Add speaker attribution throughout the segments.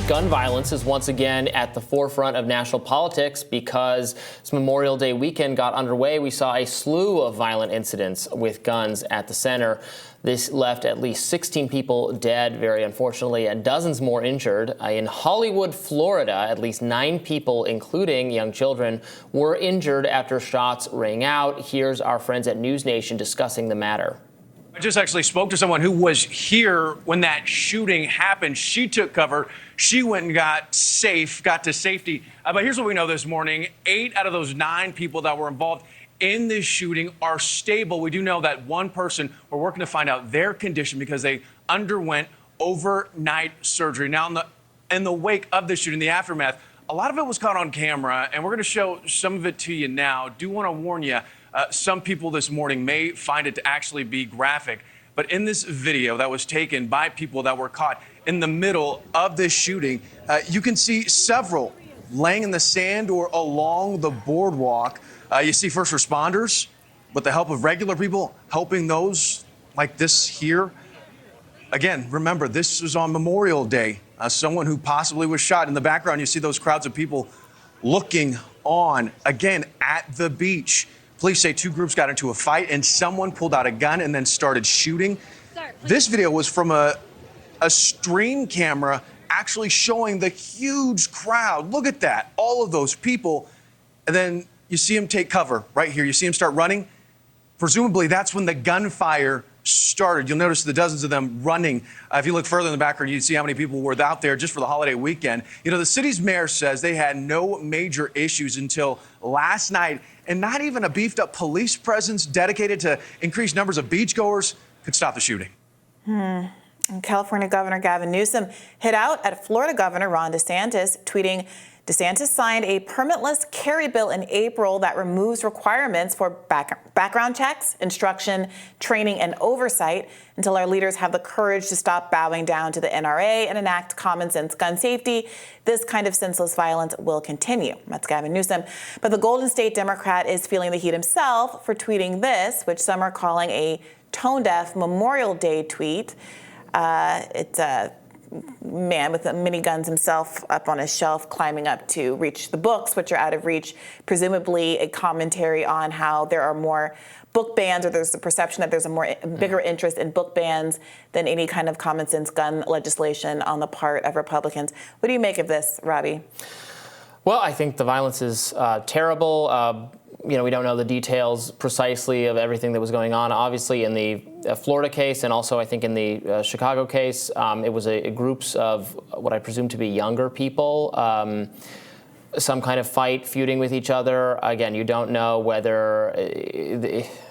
Speaker 1: gun violence is once again at the forefront of national politics because this Memorial Day weekend got underway. We saw a slew of violent incidents with guns at the center. This left at least 16 people dead, very unfortunately, and dozens more injured. In Hollywood, Florida, at least 9 people, including young children, were injured after shots rang out. Here's our friends at News Nation discussing the matter.
Speaker 2: I just actually spoke to someone who was here when that shooting happened. She took cover. She went and got to safety. But here's what we know this morning. 8 out of those 9 people that were involved in this shooting are stable. We do know that one person, we're working to find out their condition because they underwent overnight surgery. Now, in the wake of the shooting, the aftermath, a lot of it was caught on camera, and we're going to show some of it to you now. Do want to warn you, some people this morning may find it to actually be graphic. But in this video that was taken by people that were caught in the middle of this shooting, you can see several laying in the sand or along the boardwalk. You see first responders with the help of regular people helping those like this here. Again, remember, this was on Memorial Day. Someone who possibly was shot. In the background, you see those crowds of people looking on, again, at the beach. Police say 2 groups got into a fight and someone pulled out a gun and then started shooting. This video was from a stream camera actually showing the huge crowd. Look at that, all of those people. And then you see him take cover right here. You see him start running. Presumably, that's when the gunfire started. You'll notice the dozens of them running. If you look further in the background, you see how many people were out there just for the holiday weekend. You know, the city's mayor says they had no major issues until last night, and not even a beefed up police presence dedicated to increased numbers of beachgoers could stop the shooting.
Speaker 3: And California Governor Gavin Newsom hit out at Florida Governor Ron DeSantis, tweeting, DeSantis signed a permitless carry bill in April that removes requirements for background checks, instruction, training, and oversight until our leaders have the courage to stop bowing down to the NRA and enact common sense gun safety. This kind of senseless violence will continue. That's Gavin Newsom. But the Golden State Democrat is feeling the heat himself for tweeting this, which some are calling a tone-deaf Memorial Day tweet. It's a man with miniguns himself up on his shelf climbing up to reach the books, which are out of reach, presumably a commentary on how there are more book bans, or there's the perception that there's a bigger interest in book bans than any kind of common sense gun legislation on the part of Republicans. What do you make of this, Robby?
Speaker 1: Well, I think the violence is terrible. We don't know the details precisely of everything that was going on. Obviously, in the Florida case, and also I think in the Chicago case, it was groups of what I presume to be younger people, some kind of fight, feuding with each other. Again, you don't know whether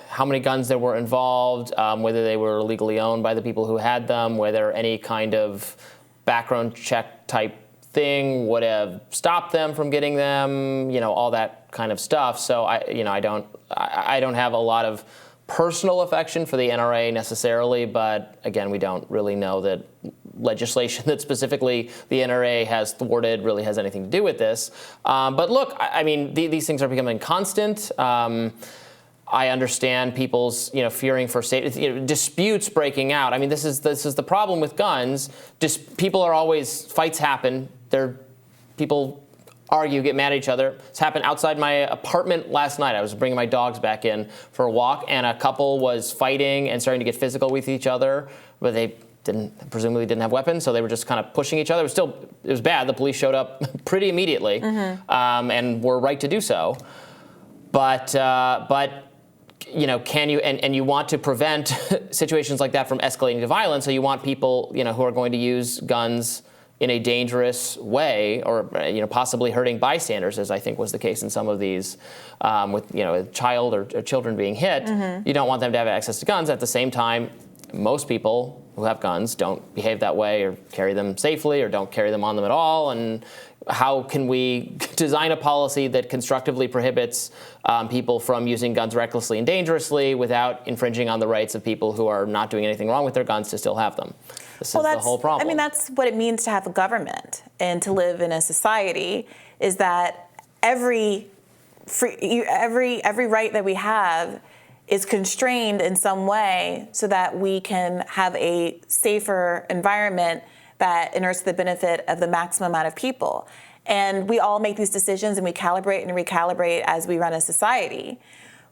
Speaker 1: how many guns there were involved, whether they were legally owned by the people who had them, whether any kind of background check type thing would have stopped them from getting them, all that kind of stuff. So I don't have a lot of personal affection for the NRA necessarily, but again, we don't really know that legislation that specifically the NRA has thwarted really has anything to do with this. But look, these things are becoming constant. I understand people's, fearing for safety, disputes breaking out. This is the problem with guns. People are always, fights happen. People argue, get mad at each other. This happened outside my apartment last night. I was bringing my dogs back in for a walk, and a couple was fighting and starting to get physical with each other, but they presumably didn't have weapons, so they were just kind of pushing each other. It was bad. The police showed up pretty immediately, and were right to do so. But can you, and you want to prevent situations like that from escalating to violence, so you want people, who are going to use guns in a dangerous way, or possibly hurting bystanders, as I think was the case in some of these, with a child or children being hit. You don't want them to have access to guns. At the same time, most people who have guns don't behave that way, or carry them safely, or don't carry them on them at all. And how can we design a policy that constructively prohibits people from using guns recklessly and dangerously without infringing on the rights of people who are not doing anything wrong with their guns to still have them? This is the whole problem.
Speaker 3: That's what it means to have a government and to live in a society, is that every right that we have is constrained in some way so that we can have a safer environment that inures to the benefit of the maximum amount of people. And we all make these decisions and we calibrate and recalibrate as we run a society.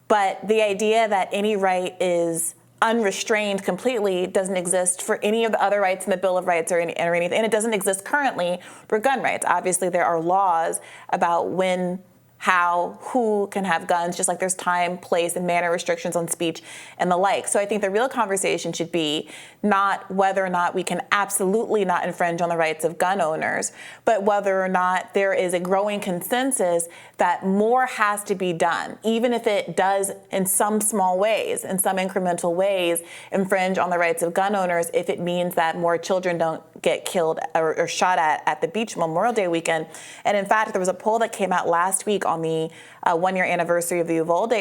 Speaker 3: But the idea that any right is unrestrained completely doesn't exist for any of the other rights in the Bill of Rights or anything. And it doesn't exist currently for gun rights. Obviously, there are laws about when, how, who can have guns, just like there's time, place, and manner restrictions on speech and the like. So I think the real conversation should be not whether or not we can absolutely not infringe on the rights of gun owners, but whether or not there is a growing consensus that more has to be done, even if it does in some small ways, in some incremental ways, infringe on the rights of gun owners if it means that more children don't get killed or shot at the beach Memorial Day weekend. And in fact, there was a poll that came out last week on the one-year anniversary of the Uvalde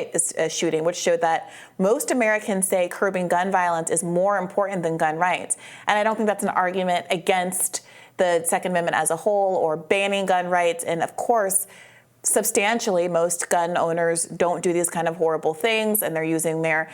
Speaker 3: shooting, which showed that most Americans say curbing gun violence is more important than gun rights. And I don't think that's an argument against the Second Amendment as a whole or banning gun rights. And of course, substantially, most gun owners don't do these kind of horrible things, and they're using their,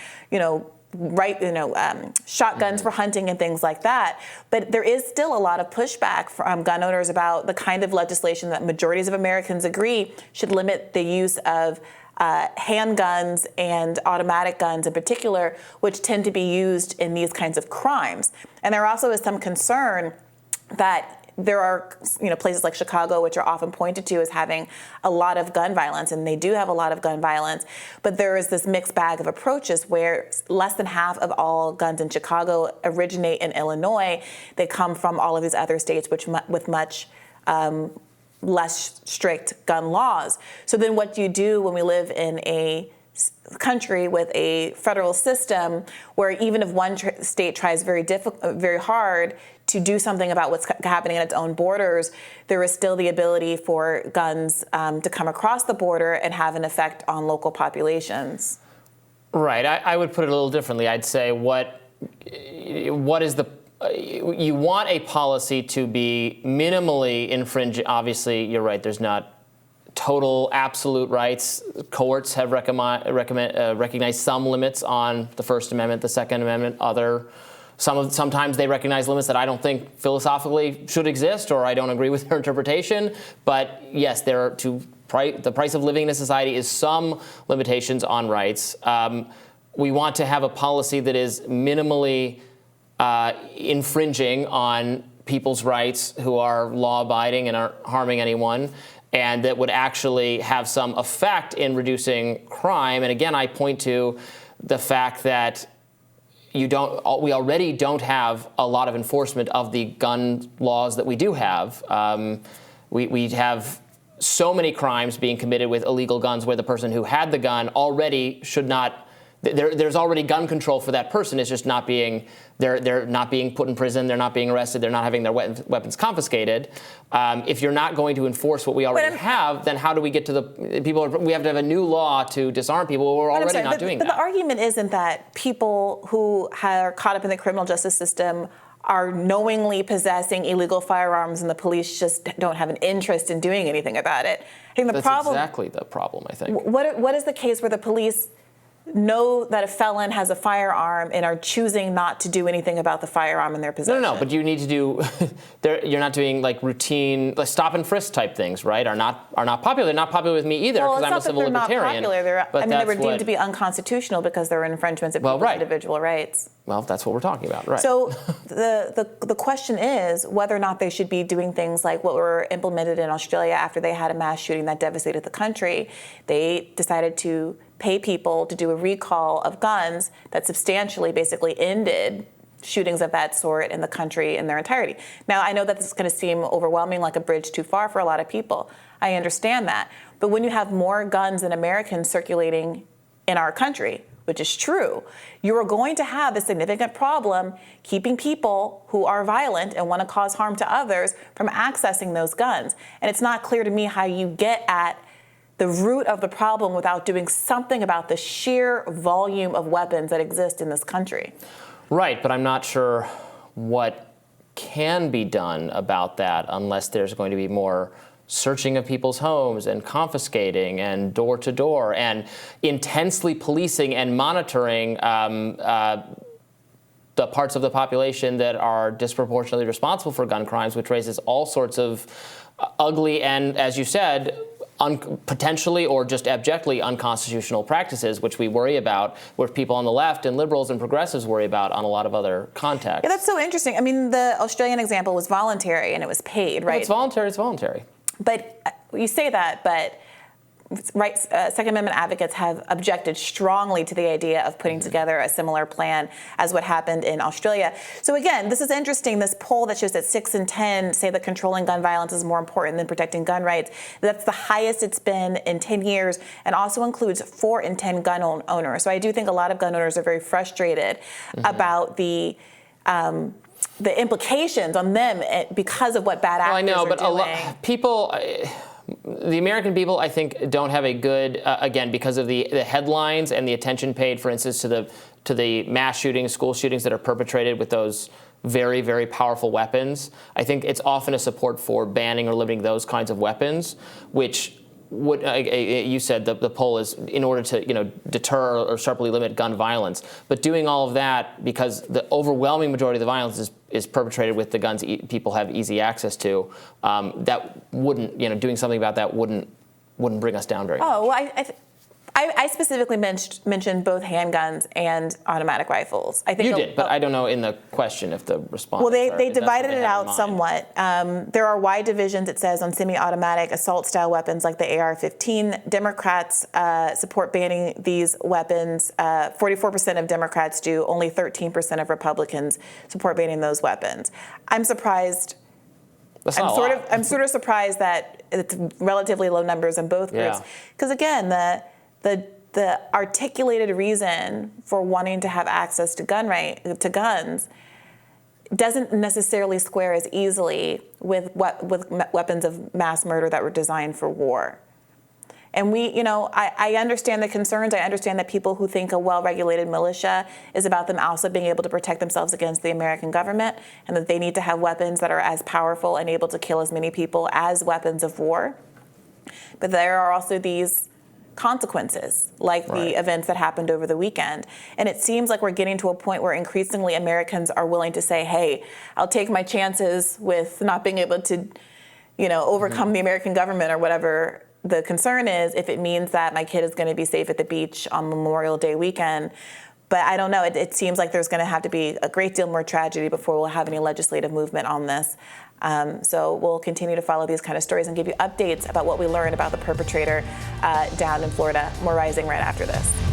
Speaker 3: shotguns for hunting and things like that. But there is still a lot of pushback from gun owners about the kind of legislation that majorities of Americans agree should limit the use of handguns and automatic guns in particular, which tend to be used in these kinds of crimes. And there also is some concern that there are, places like Chicago, which are often pointed to as having a lot of gun violence, and they do have a lot of gun violence. But there is this mixed bag of approaches where less than half of all guns in Chicago originate in Illinois. They come from all of these other states, with much less strict gun laws. So then what do you do when we live in a country with a federal system where even if one state tries very hard to do something about what's happening at its own borders, there is still the ability for guns to come across the border and have an effect on local populations? Right.
Speaker 1: I would put it a little differently. I'd say what is the you want a policy to be minimally infringing. Obviously, you're right. There's not total absolute rights. Courts have recognized some limits on the First Amendment, the Second Amendment, sometimes they recognize limits that I don't think philosophically should exist, or I don't agree with their interpretation. But yes, the price of living in a society is some limitations on rights. We want to have a policy that is minimally infringing on people's rights who are law-abiding and aren't harming anyone, and that would actually have some effect in reducing crime. And again, I point to the fact that we already don't have a lot of enforcement of the gun laws that we do have. We have so many crimes being committed with illegal guns where the person who had the gun already should not. There's already gun control for that person. It's just not being. They're not being put in prison. They're not being arrested. They're not having their weapons confiscated. If you're not going to enforce what we already have, then how do we get to the people? We have to have a new law to disarm people. We're already not doing that.
Speaker 3: But the argument isn't that people who are caught up in the criminal justice system are knowingly possessing illegal firearms, and the police just don't have an interest in doing anything about it. I think
Speaker 1: That's exactly the problem, I think.
Speaker 3: What is the case where the police know that a felon has a firearm and are choosing not to do anything about the firearm in their possession?
Speaker 1: No, but you need to do. You're not doing like routine, like stop and frisk type things, right? Are not popular. They're not popular with me either because I'm a civil libertarian.
Speaker 3: Well, it's not that they're not popular. They were deemed to be unconstitutional because there were infringements of people's individual rights.
Speaker 1: Well, that's what we're talking about, right?
Speaker 3: So the question is whether or not they should be doing things like what were implemented in Australia after they had a mass shooting that devastated the country. They decided to pay people to do a recall of guns that substantially basically ended shootings of that sort in the country in their entirety. Now, I know that this is going to seem overwhelming, like a bridge too far for a lot of people. I understand that. But when you have more guns than Americans circulating in our country, which is true, you are going to have a significant problem keeping people who are violent and want to cause harm to others from accessing those guns. And it's not clear to me how you get at the root of the problem without doing something about the sheer volume of weapons that exist in this country.
Speaker 1: Right, but I'm not sure what can be done about that unless there's going to be more searching of people's homes and confiscating and door-to-door and intensely policing and monitoring the parts of the population that are disproportionately responsible for gun crimes, which raises all sorts of ugly and, as you said, potentially or just abjectly unconstitutional practices, which we worry about, which people on the left and liberals and progressives worry about on a lot of other contexts.
Speaker 3: Yeah, that's so interesting. I mean, the Australian example was voluntary and it was paid, right?
Speaker 1: Well, it's voluntary, it's voluntary.
Speaker 3: But you say that, but Second Amendment advocates have objected strongly to the idea of putting together a similar plan as what happened in Australia. So again, this is interesting. This poll that shows that 6 in 10 say that controlling gun violence is more important than protecting gun rights. That's the highest it's been in 10 years and also includes 4 in 10 gun owners. So I do think a lot of gun owners are very frustrated about the implications on them because of what bad actors are doing.
Speaker 1: Well, I know, but people... The American people, I think, don't have a good, again, because of the headlines and the attention paid, for instance, to the mass shootings, school shootings that are perpetrated with those very, very powerful weapons. I think it's often a support for banning or limiting those kinds of weapons, which would, you said the poll is in order to deter or sharply limit gun violence. But doing all of that because the overwhelming majority of the violence is perpetrated with the guns people have easy access to, that wouldn't, doing something about that wouldn't bring us down very much.
Speaker 3: Oh, well, I specifically mentioned both handguns and automatic rifles. I think
Speaker 1: you did, but I don't know in the question if the response.
Speaker 3: Well, they divided it out somewhat. There are wide divisions, it says, on semi-automatic assault-style weapons like the AR-15. Democrats support banning these weapons. 44% of Democrats do. Only 13% of Republicans support banning those weapons. I'm surprised. I'm sort of surprised that it's relatively low numbers in both groups. Because again, the articulated reason for wanting to have access to guns doesn't necessarily square as easily with weapons of mass murder that were designed for war. And I understand the concerns. I understand that people who think a well-regulated militia is about them also being able to protect themselves against the American government, and that they need to have weapons that are as powerful and able to kill as many people as weapons of war. But there are also these consequences, like the events that happened over the weekend. And it seems like we're getting to a point where increasingly Americans are willing to say, hey, I'll take my chances with not being able to, overcome the American government or whatever the concern is, if it means that my kid is going to be safe at the beach on Memorial Day weekend. But I don't know. It seems like there's going to have to be a great deal more tragedy before we'll have any legislative movement on this. So we'll continue to follow these kind of stories and give you updates about what we learn about the perpetrator down in Florida. More Rising right after this.